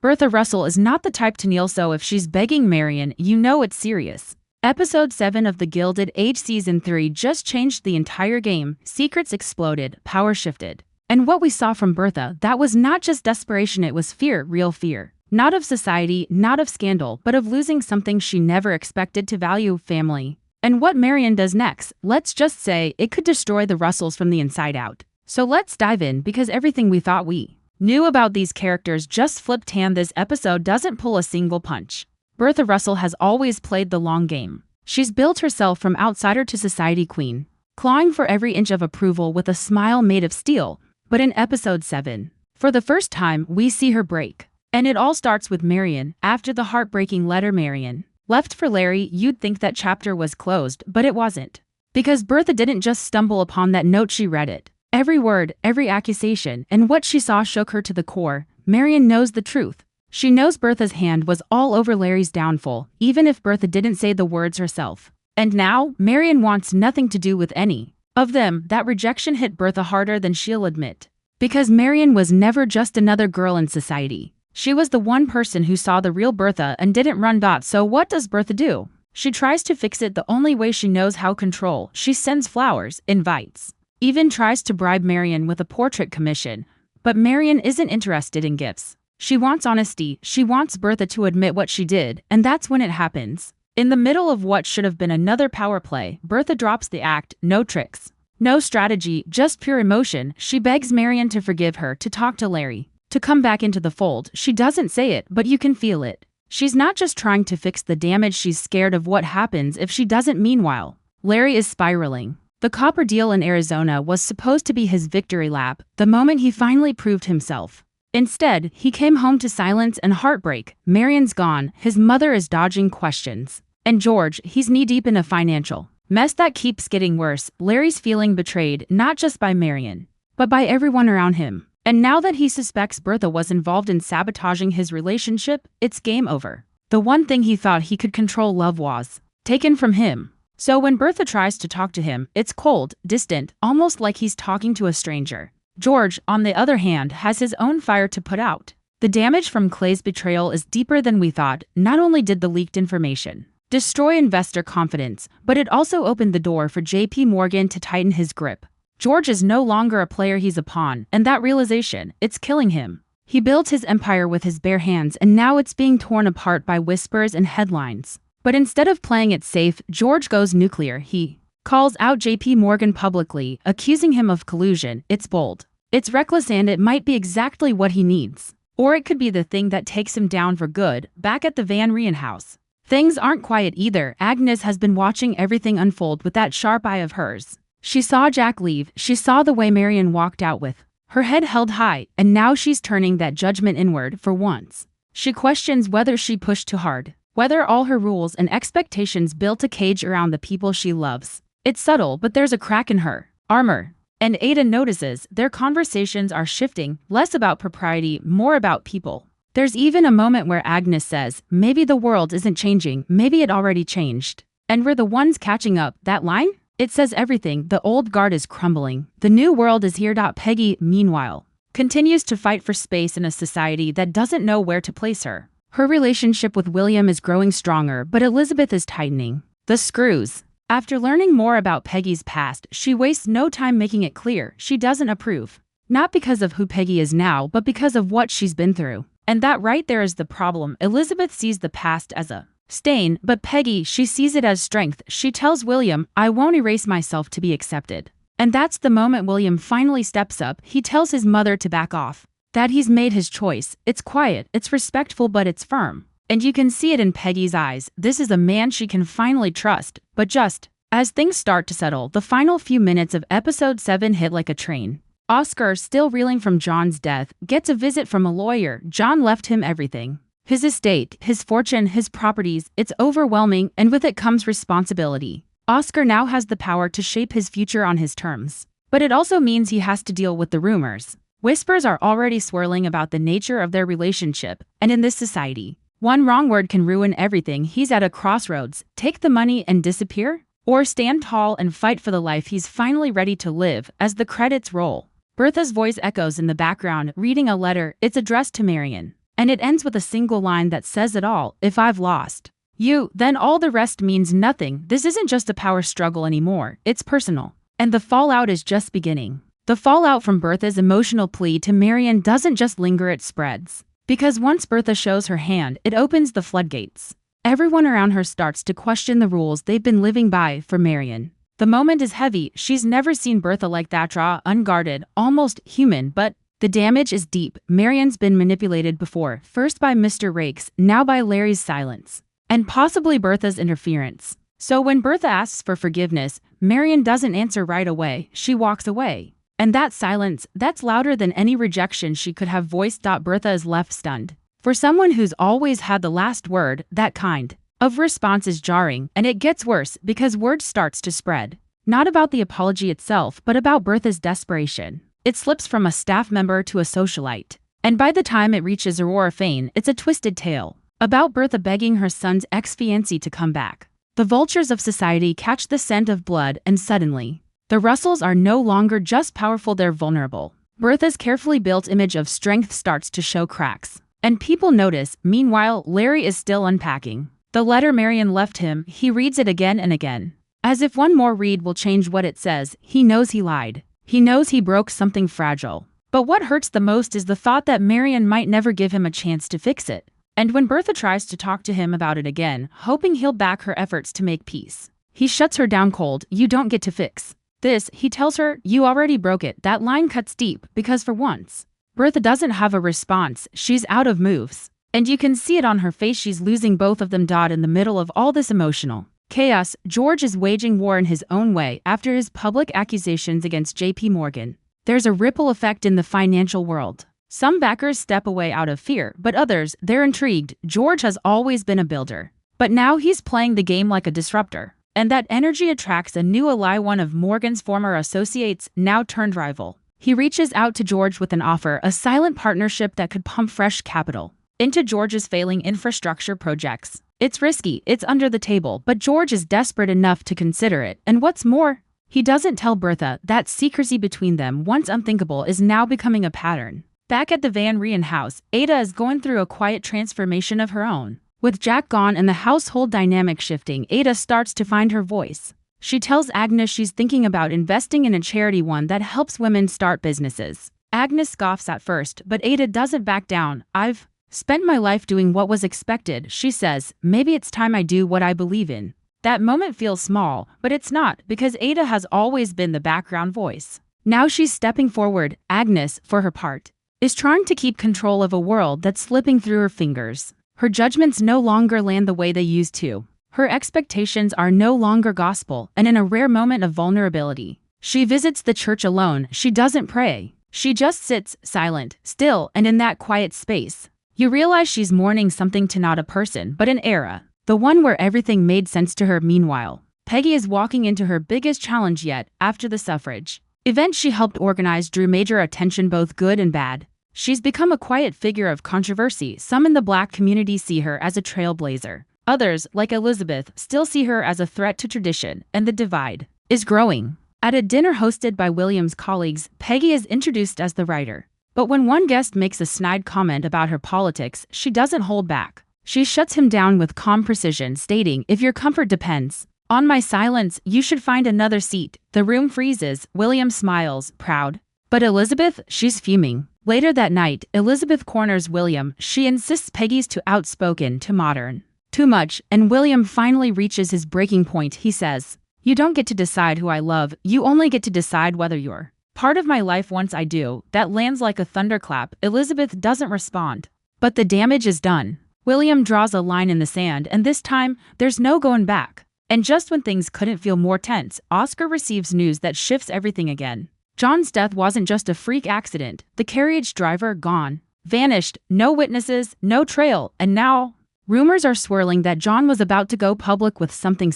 Bertha Russell is not the type to kneel, so if she's begging Marion, you know it's serious. Episode 7 of the Gilded Age Season 3 just changed the entire game. Secrets exploded, power shifted. And what we saw from Bertha, that was not just desperation, it was fear, real fear. Not of society, not of scandal, but of losing something she never expected to value, family. And what Marion does next, let's just say, it could destroy the Russells from the inside out. So let's dive in, because everything we thought we knew about these characters just flipped, and this episode doesn't pull a single punch. Bertha Russell has always played the long game. She's built herself from outsider to society queen, clawing for every inch of approval with a smile made of steel. But in episode 7, for the first time, we see her break. And it all starts with Marion. After the heartbreaking letter Marion left for Larry, you'd think that chapter was closed, but it wasn't. Because Bertha didn't just stumble upon that note, she read it. Every word, every accusation, and what she saw shook her to the core. Marion knows the truth. She knows Bertha's hand was all over Larry's downfall, even if Bertha didn't say the words herself. And now, Marion wants nothing to do with any of them. That rejection hit Bertha harder than she'll admit. Because Marion was never just another girl in society. She was the one person who saw the real Bertha and didn't run. So what does Bertha do? She tries to fix it the only way she knows how. Control. She sends flowers, invites, even tries to bribe Marion with a portrait commission. But Marion isn't interested in gifts. She wants honesty. She wants Bertha to admit what she did, and that's when it happens. In the middle of what should have been another power play, Bertha drops the act. No tricks, no strategy, just pure emotion. She begs Marion to forgive her, to talk to Larry, to come back into the fold. She doesn't say it, but you can feel it. She's not just trying to fix the damage, she's scared of what happens if she doesn't. Meanwhile, Larry is spiraling. The copper deal in Arizona was supposed to be his victory lap, the moment he finally proved himself. Instead, he came home to silence and heartbreak. Marion's gone, his mother is dodging questions. And George, he's knee-deep in a financial mess that keeps getting worse. Larry's feeling betrayed, not just by Marion, but by everyone around him. And now that he suspects Bertha was involved in sabotaging his relationship, it's game over. The one thing he thought he could control, love, was taken from him. So when Bertha tries to talk to him, it's cold, distant, almost like he's talking to a stranger. George, on the other hand, has his own fire to put out. The damage from Clay's betrayal is deeper than we thought. Not only did the leaked information destroy investor confidence, but it also opened the door for JP Morgan to tighten his grip. George is no longer a player, he's a pawn, and that realization, it's killing him. He built his empire with his bare hands, and now it's being torn apart by whispers and headlines. But instead of playing it safe, George goes nuclear. He calls out JP Morgan publicly, accusing him of collusion. It's bold, it's reckless, and it might be exactly what he needs. Or it could be the thing that takes him down for good. Back at the Van Rijn house, things aren't quiet either. Agnes has been watching everything unfold with that sharp eye of hers. She saw Jack leave, she saw the way Marion walked out with her head held high, and now she's turning that judgment inward. For once, she questions whether she pushed too hard, whether all her rules and expectations built a cage around the people she loves. It's subtle, but there's a crack in her armor. And Ada notices their conversations are shifting, less about propriety, more about people. There's even a moment where Agnes says, maybe the world isn't changing, maybe it already changed. And we're the ones catching up. That line? It says everything. The old guard is crumbling. The new world is here. Peggy, meanwhile, continues to fight for space in a society that doesn't know where to place her. Her relationship with William is growing stronger, but Elizabeth is tightening the screws. After learning more about Peggy's past, she wastes no time making it clear she doesn't approve. Not because of who Peggy is now, but because of what she's been through. And that right there is the problem. Elizabeth sees the past as a stain, but Peggy, she sees it as strength. She tells William, I won't erase myself to be accepted. And that's the moment William finally steps up. He tells his mother to back off, that he's made his choice. It's quiet, it's respectful, but it's firm. And you can see it in Peggy's eyes. This is a man she can finally trust. But just as things start to settle, the final few minutes of episode 7 hit like a train. Oscar, still reeling from John's death, gets a visit from a lawyer. John left him everything. His estate, his fortune, his properties. It's overwhelming, and with it comes responsibility. Oscar now has the power to shape his future on his terms. But it also means he has to deal with the rumors. Whispers are already swirling about the nature of their relationship, and in this society, one wrong word can ruin everything. He's at a crossroads. Take the money and disappear? Or stand tall and fight for the life he's finally ready to live. As the credits roll, Bertha's voice echoes in the background, reading a letter. It's addressed to Marion. and it ends with a single line that says it all: if I've lost you, then all the rest means nothing. This isn't just a power struggle anymore, it's personal. And the fallout is just beginning. The fallout from Bertha's emotional plea to Marian doesn't just linger, it spreads. Because once Bertha shows her hand, it opens the floodgates. Everyone around her starts to question the rules they've been living by for Marian. The moment is heavy. She's never seen Bertha like that, raw, unguarded, almost human, but the damage is deep. Marian's been manipulated before, first by Mr. Rakes, now by Larry's silence, and possibly Bertha's interference. So when Bertha asks for forgiveness, Marian doesn't answer right away. She walks away. And that silence, that's louder than any rejection she could have voiced. Bertha is left stunned. For someone who's always had the last word, that kind of response is jarring, and it gets worse because word starts to spread. Not about the apology itself, but about Bertha's desperation. It slips from a staff member to a socialite. And by the time it reaches Aurora Fane, it's a twisted tale about Bertha begging her son's ex-fiancé to come back. The vultures of society catch the scent of blood, and suddenly, the Russells are no longer just powerful, they're vulnerable. Bertha's carefully built image of strength starts to show cracks. And people notice. Meanwhile, Larry is still unpacking the letter Marian left him. He reads it again and again. As if one more read will change what it says. He knows he lied. He knows he broke something fragile. But what hurts the most is the thought that Marian might never give him a chance to fix it. And when Bertha tries to talk to him about it again, hoping he'll back her efforts to make peace, he shuts her down cold. You don't get to fix this, he tells her. You already broke it. That line cuts deep, because for once, Bertha doesn't have a response. She's out of moves. And you can see it on her face. She's losing both of them. In the middle of all this emotional chaos, George is waging war in his own way after his public accusations against J.P. Morgan. There's a ripple effect in the financial world. Some backers step away out of fear, but others, they're intrigued. George has always been a builder, but now he's playing the game like a disruptor. And that energy attracts a new ally, one of Morgan's former associates, now turned rival. He reaches out to George with an offer, a silent partnership that could pump fresh capital into George's failing infrastructure projects. It's risky, it's under the table, but George is desperate enough to consider it. And what's more, he doesn't tell Bertha. That secrecy between them, once unthinkable, is now becoming a pattern. Back at the Van Rijn house, Ada is going through a quiet transformation of her own. With Jack gone and the household dynamic shifting, Ada starts to find her voice. She tells Agnes she's thinking about investing in a charity, one that helps women start businesses. Agnes scoffs at first, but Ada doesn't back down. I've spent my life doing what was expected, she says. Maybe it's time I do what I believe in. That moment feels small, but it's not, because Ada has always been the background voice. Now she's stepping forward. Agnes, for her part, is trying to keep control of a world that's slipping through her fingers. Her judgments no longer land the way they used to. Her expectations are no longer gospel, and in a rare moment of vulnerability, she visits the church alone. She doesn't pray. She just sits, silent, still, and in that quiet space, you realize she's mourning something, to not a person, but an era. The one where everything made sense to her. Meanwhile, Peggy is walking into her biggest challenge yet. After the suffrage event she helped organize drew major attention, both good and bad. She's become a quiet figure of controversy. Some in the Black community see her as a trailblazer. Others, like Elizabeth, still see her as a threat to tradition, and the divide is growing. At a dinner hosted by William's colleagues, Peggy is introduced as the writer. But when one guest makes a snide comment about her politics, she doesn't hold back. She shuts him down with calm precision, stating, "If your comfort depends on my silence, you should find another seat." The room freezes. William smiles, proud. But Elizabeth, she's fuming. Later that night, Elizabeth corners William. She insists Peggy's too outspoken, too modern, too much, and William finally reaches his breaking point. He says, "You don't get to decide who I love, you only get to decide whether you're part of my life once I do." That lands like a thunderclap. Elizabeth doesn't respond, but the damage is done. William draws a line in the sand, and this time, there's no going back. And just when things couldn't feel more tense, Oscar receives news that shifts everything again. John's death wasn't just a freak accident. The carriage driver gone, vanished, no witnesses, no trail, and now rumors are swirling that John was about to go public with something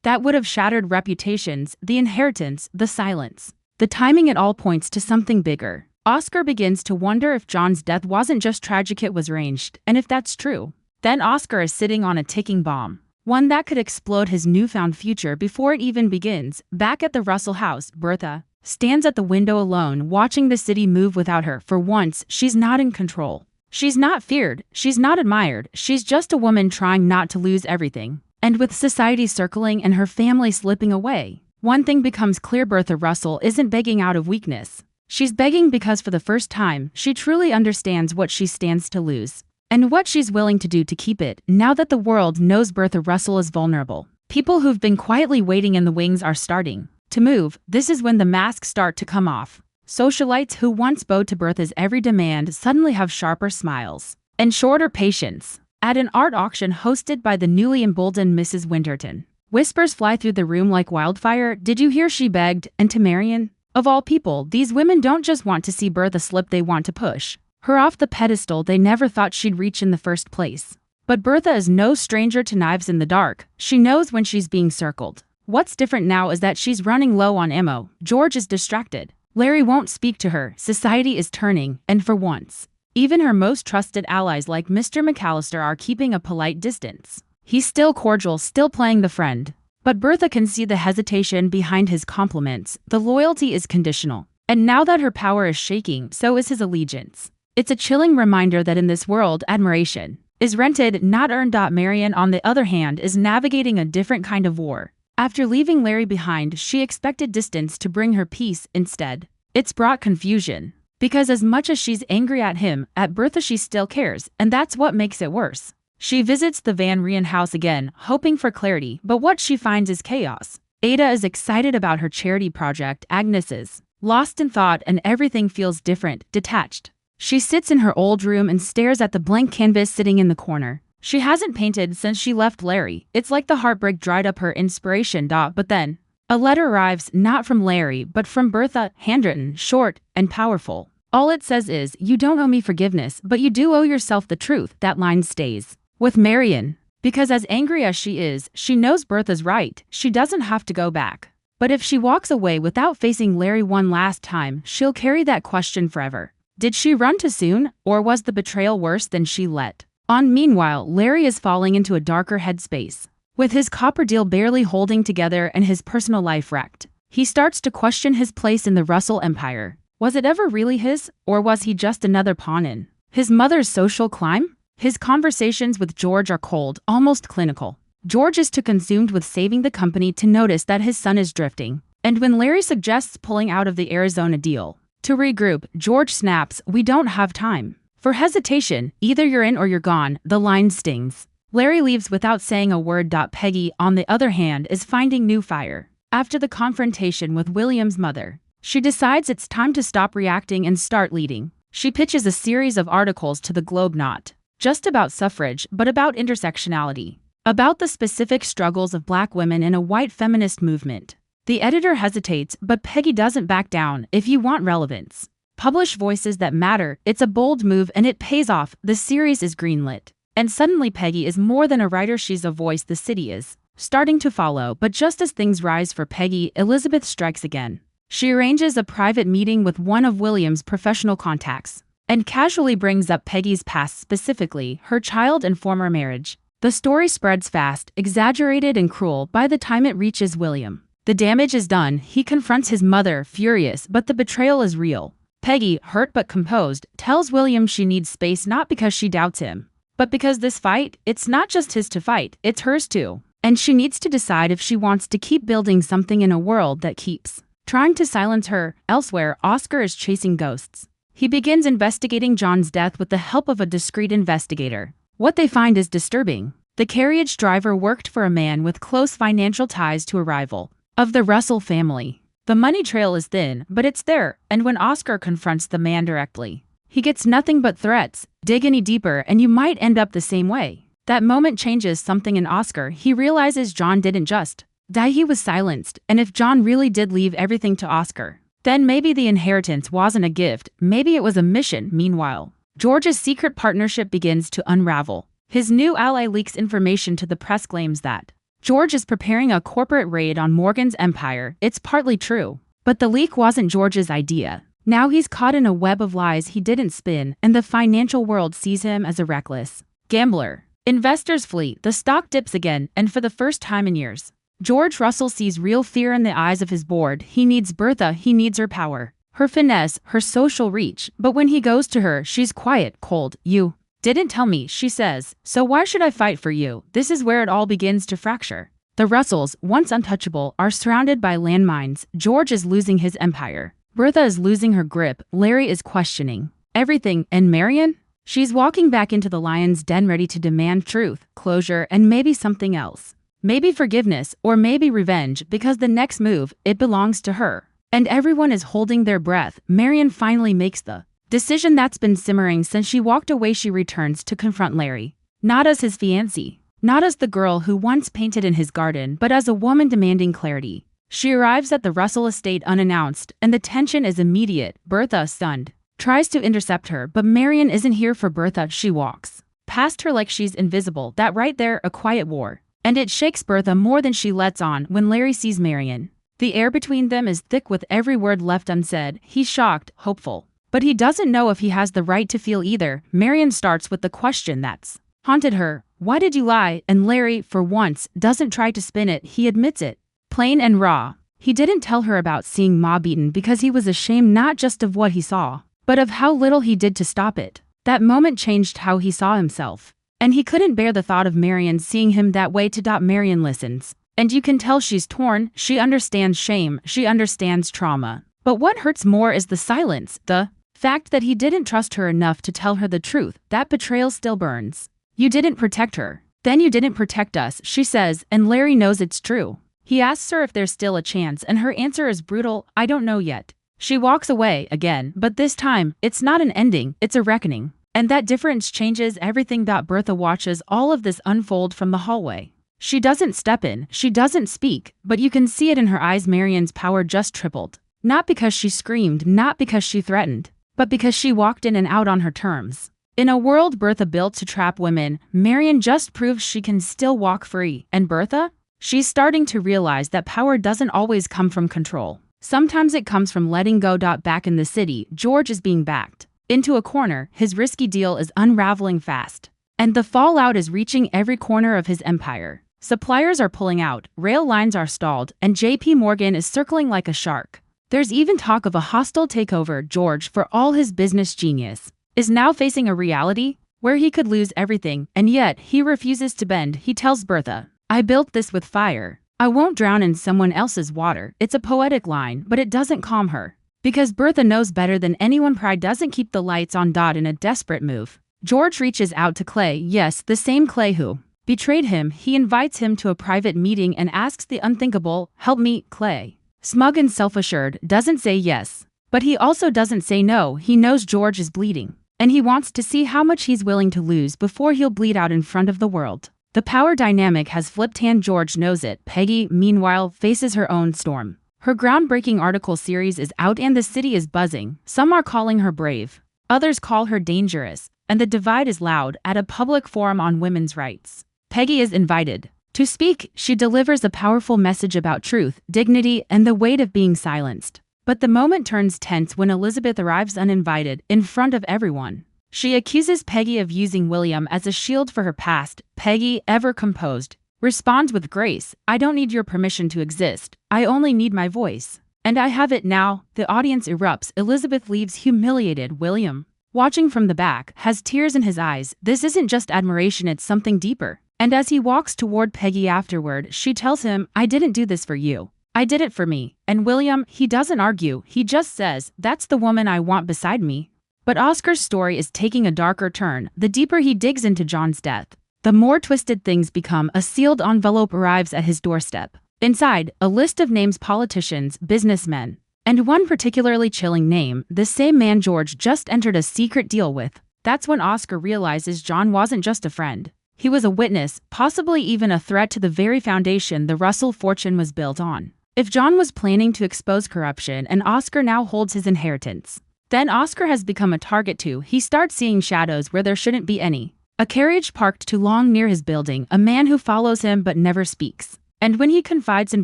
that would have shattered reputations, the inheritance, the silence. The timing, it all points to something bigger. Oscar begins to wonder if John's death wasn't just tragic, it was arranged, and if that's true, then Oscar is sitting on a ticking bomb, one that could explode his newfound future before it even begins. Back at the Russell house, Bertha stands at the window alone, watching the city move without her. For once, she's not in control. She's not feared, she's not admired, she's just a woman trying not to lose everything. And with society circling and her family slipping away, one thing becomes clear: Bertha Russell isn't begging out of weakness. She's begging because for the first time, she truly understands what she stands to lose, and what she's willing to do to keep it. Now that the world knows Bertha Russell is vulnerable, people who've been quietly waiting in the wings are starting to move. This is when the masks start to come off. Socialites who once bowed to Bertha's every demand suddenly have sharper smiles and shorter patience. At an art auction hosted by the newly emboldened Mrs. Winterton, whispers fly through the room like wildfire. Did you hear she begged? And to Marion? Of all people, these women don't just want to see Bertha slip, they want to push her off the pedestal they never thought she'd reach in the first place. But Bertha is no stranger to knives in the dark. She knows when she's being circled. What's different now is that she's running low on ammo. George is distracted. Larry won't speak to her. Society is turning, and for once, even her most trusted allies like Mr. McAllister are keeping a polite distance. He's still cordial, still playing the friend. But Bertha can see the hesitation behind his compliments. The loyalty is conditional. And now that her power is shaking, so is his allegiance. It's a chilling reminder that in this world, admiration is rented, not earned. Marion, on the other hand, is navigating a different kind of war. After leaving Larry behind, she expected distance to bring her peace. Instead, it's brought confusion. Because as much as she's angry at him, at Bertha she still cares, and that's what makes it worse. She visits the Van Rijn house again, hoping for clarity, but what she finds is chaos. Ada is excited about her charity project. Agnes is lost in thought, and everything feels different, detached. She sits in her old room and stares at the blank canvas sitting in the corner. She hasn't painted since she left Larry. It's like the heartbreak dried up her inspiration. But then, a letter arrives, not from Larry, but from Bertha, handwritten, short, and powerful. All it says is, "You don't owe me forgiveness, but you do owe yourself the truth." That line stays with Marion, because as angry as she is, she knows Bertha's right. She doesn't have to go back. But if she walks away without facing Larry one last time, she'll carry that question forever. Did she run too soon, or was the betrayal worse than she let on? Meanwhile, Larry is falling into a darker headspace. With his copper deal barely holding together and his personal life wrecked, he starts to question his place in the Russell empire. Was it ever really his, or was he just another pawn in his mother's social climb? His conversations with George are cold, almost clinical. George is too consumed with saving the company to notice that his son is drifting. And when Larry suggests pulling out of the Arizona deal to regroup, George snaps, "We don't have time for hesitation. Either you're in or you're gone." The line stings. Larry leaves without saying a word. Peggy, on the other hand, is finding new fire. After the confrontation with William's mother, she decides it's time to stop reacting and start leading. She pitches a series of articles to the Globe, not just about suffrage, but about intersectionality, about the specific struggles of Black women in a white feminist movement. The editor hesitates, but Peggy doesn't back down. "If you want relevance, publish voices that matter." It's a bold move and it pays off. The series is greenlit. And suddenly Peggy is more than a writer, she's a voice the city is starting to follow. But just as things rise for Peggy, Elizabeth strikes again. She arranges a private meeting with one of William's professional contacts, and casually brings up Peggy's past, specifically her child and former marriage. The story spreads fast, exaggerated and cruel. By the time it reaches William, the damage is done. He confronts his mother, furious, but the betrayal is real. Peggy, hurt but composed, tells William she needs space, not because she doubts him, but because this fight, it's not just his to fight, it's hers too. And she needs to decide if she wants to keep building something in a world that keeps trying to silence her. Elsewhere, Oscar is chasing ghosts. He begins investigating John's death with the help of a discreet investigator. What they find is disturbing. The carriage driver worked for a man with close financial ties to a rival of the Russell family. The money trail is thin, but it's there, and when Oscar confronts the man directly, he gets nothing but threats. "Dig any deeper and you might end up the same way." That moment changes something in Oscar. He realizes John didn't just die, he was silenced. And if John really did leave everything to Oscar, then maybe the inheritance wasn't a gift, maybe it was a mission. Meanwhile, George's secret partnership begins to unravel. His new ally leaks information to the press, claims that George is preparing a corporate raid on Morgan's empire. It's partly true, but the leak wasn't George's idea. Now he's caught in a web of lies he didn't spin, and the financial world sees him as a reckless gambler. Investors flee, the stock dips again, and for the first time in years, George Russell sees real fear in the eyes of his board. He needs Bertha, he needs her power, her finesse, her social reach, but when he goes to her, she's quiet, cold. You didn't tell me, she says, so why should I fight for you? This is where it all begins to fracture. The Russells, once untouchable, are surrounded by landmines. George is losing his empire. Bertha is losing her grip. Larry is questioning everything. And Marion? She's walking back into the lion's den ready to demand truth, closure, and maybe something else. Maybe forgiveness, or maybe revenge, because the next move, it belongs to her. And everyone is holding their breath. Marion finally makes the decision that's been simmering since she walked away. She returns to confront Larry. Not as his fiancée. Not as the girl who once painted in his garden, but as a woman demanding clarity. She arrives at the Russell estate unannounced, and the tension is immediate. Bertha, stunned, tries to intercept her, but Marion isn't here for Bertha. She walks past her like she's invisible. That right there, a quiet war. And it shakes Bertha more than she lets on when Larry sees Marion. The air between them is thick with every word left unsaid. He's shocked, hopeful. But he doesn't know if he has the right to feel either. Marion starts with the question that's haunted her. Why did you lie? And Larry, for once, doesn't try to spin it. He admits it. Plain and raw. He didn't tell her about seeing Ma beaten because he was ashamed not just of what he saw, but of how little he did to stop it. That moment changed how he saw himself. And he couldn't bear the thought of Marion seeing him that way. Marion listens. And you can tell she's torn. She understands shame. She understands trauma. But what hurts more is the silence. The fact that he didn't trust her enough to tell her the truth. That betrayal still burns. You didn't protect her. Then you didn't protect us, she says, and Larry knows it's true. He asks her if there's still a chance, and her answer is brutal. I don't know yet. She walks away again, but this time, it's not an ending, it's a reckoning. And that difference changes everything. Bertha watches all of this unfold from the hallway. She doesn't step in, she doesn't speak, but you can see it in her eyes. Marion's power just tripled. Not because she screamed, not because she threatened, but because she walked in and out on her terms. In a world Bertha built to trap women, Marion just proves she can still walk free. And Bertha? She's starting to realize that power doesn't always come from control. Sometimes it comes from letting go. Back in the city, George is being backed into a corner. His risky deal is unraveling fast. And the fallout is reaching every corner of his empire. Suppliers are pulling out, rail lines are stalled, and JP Morgan is circling like a shark. There's even talk of a hostile takeover. George, for all his business genius, is now facing a reality where he could lose everything, and yet he refuses to bend. He tells Bertha, I built this with fire. I won't drown in someone else's water. It's a poetic line, but it doesn't calm her. Because Bertha knows better than anyone, pride doesn't keep the lights on. In a desperate move, George reaches out to Clay. Yes, the same Clay who betrayed him. He invites him to a private meeting and asks the unthinkable, help me. Clay, smug and self-assured, doesn't say yes. But he also doesn't say no. He knows George is bleeding. And he wants to see how much he's willing to lose before he'll bleed out in front of the world. The power dynamic has flipped, and George knows it. Peggy, meanwhile, faces her own storm. Her groundbreaking article series is out and the city is buzzing. Some are calling her brave. Others call her dangerous. And the divide is loud. At a public forum on women's rights, Peggy is invited to speak. She delivers a powerful message about truth, dignity, and the weight of being silenced. But the moment turns tense when Elizabeth arrives uninvited, in front of everyone. She accuses Peggy of using William as a shield for her past. Peggy, ever composed, responds with grace, I don't need your permission to exist. I only need my voice. And I have it now. The audience erupts. Elizabeth leaves humiliated. William, watching from the back, has tears in his eyes. This isn't just admiration, it's something deeper. And as he walks toward Peggy afterward, she tells him, I didn't do this for you. I did it for me. And William, he doesn't argue, he just says, that's the woman I want beside me. But Oscar's story is taking a darker turn. The deeper he digs into John's death, the more twisted things become. A sealed envelope arrives at his doorstep. Inside, a list of names: politicians, businessmen, and one particularly chilling name, the same man George just entered a secret deal with. That's when Oscar realizes John wasn't just a friend. He was a witness, possibly even a threat to the very foundation the Russell fortune was built on. If John was planning to expose corruption and Oscar now holds his inheritance, then Oscar has become a target too. He starts seeing shadows where there shouldn't be any. A carriage parked too long near his building, a man who follows him but never speaks. And when he confides in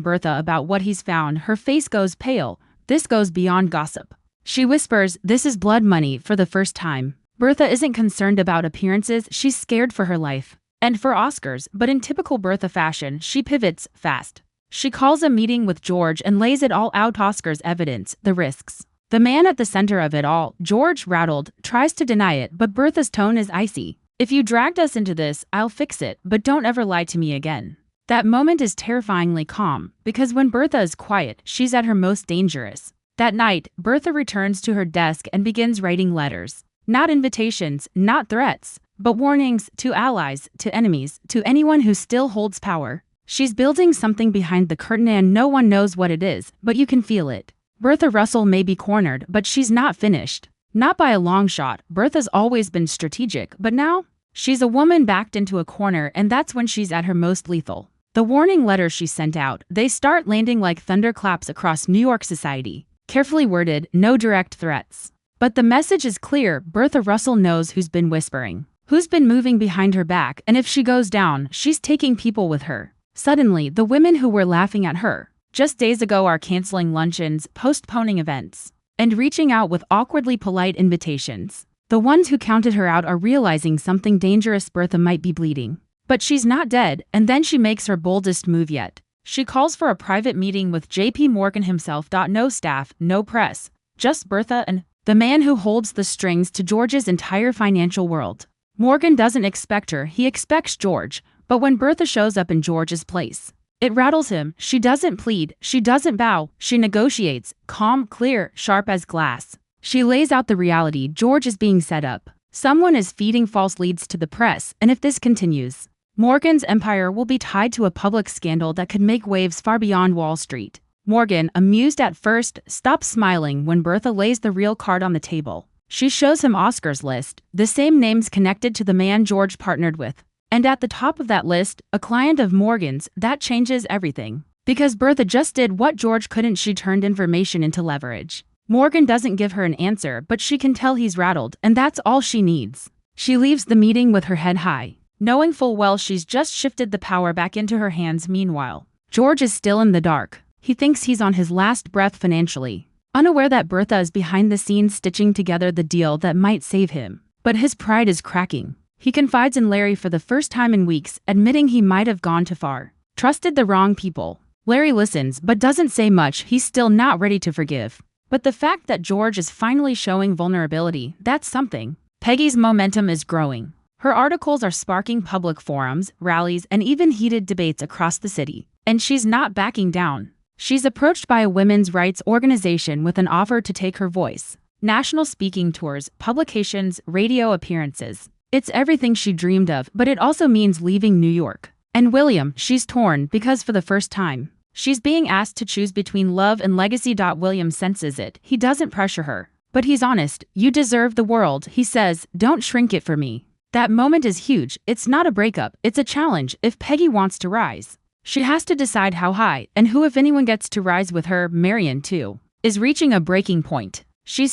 Bertha about what he's found, her face goes pale. This goes beyond gossip. She whispers, this is blood money. For the first time, Bertha isn't concerned about appearances, she's scared for her life. And for Oscar's, but in typical Bertha fashion, she pivots fast. She calls a meeting with George and lays it all out: Oscar's evidence, the risks, The man at the center of it all, George, rattled, tries to deny it, but Bertha's tone is icy. If you dragged us into this, I'll fix it, but don't ever lie to me again. That moment is terrifyingly calm, because when Bertha is quiet, she's at her most dangerous. That night, Bertha returns to her desk and begins writing letters. Not invitations, not threats, but warnings to allies, to enemies, to anyone who still holds power. She's building something behind the curtain and no one knows what it is, but you can feel it. Bertha Russell may be cornered, but she's not finished. Not by a long shot. Bertha's always been strategic, but now, she's a woman backed into a corner, and that's when she's at her most lethal. The warning letters she sent out, they start landing like thunderclaps across New York society. Carefully worded, no direct threats. But the message is clear. Bertha Russell knows who's been whispering, who's been moving behind her back, and if she goes down, she's taking people with her. Suddenly, the women who were laughing at her just days ago are canceling luncheons, postponing events, and reaching out with awkwardly polite invitations. The ones who counted her out are realizing something dangerous. Bertha might be bleeding. But she's not dead, and then she makes her boldest move yet. She calls for a private meeting with J.P. Morgan himself. No staff, no press, just Bertha and the man who holds the strings to George's entire financial world. Morgan doesn't expect her, he expects George, but when Bertha shows up in George's place, it rattles him. She doesn't plead, she doesn't bow, she negotiates, calm, clear, sharp as glass. She lays out the reality. George is being set up. Someone is feeding false leads to the press, and if this continues, Morgan's empire will be tied to a public scandal that could make waves far beyond Wall Street. Morgan, amused at first, stops smiling when Bertha lays the real card on the table. She shows him Oscar's list, the same names connected to the man George partnered with. And at the top of that list, a client of Morgan's. That changes everything. Because Bertha just did what George couldn't. She turned information into leverage. Morgan doesn't give her an answer, but she can tell he's rattled, and that's all she needs. She leaves the meeting with her head high, knowing full well she's just shifted the power back into her hands. Meanwhile, George is still in the dark. He thinks he's on his last breath financially, unaware that Bertha is behind the scenes stitching together the deal that might save him. But his pride is cracking. He confides in Larry for the first time in weeks, admitting he might have gone too far. Trusted the wrong people. Larry listens, but doesn't say much. He's still not ready to forgive. But the fact that George is finally showing vulnerability, that's something. Peggy's momentum is growing. Her articles are sparking public forums, rallies, and even heated debates across the city. And she's not backing down. She's approached by a women's rights organization with an offer to take her voice. National speaking tours, publications, radio appearances. It's everything she dreamed of, but it also means leaving New York. And William, she's torn because for the first time, she's being asked to choose between love and legacy. William senses it. He doesn't pressure her. But he's honest. You deserve the world, he says. Don't shrink it for me. That moment is huge. It's not a breakup, it's a challenge. If Peggy wants to rise, she has to decide how high, and who, if anyone, gets to rise with her. Marion, too, is reaching a breaking point. She's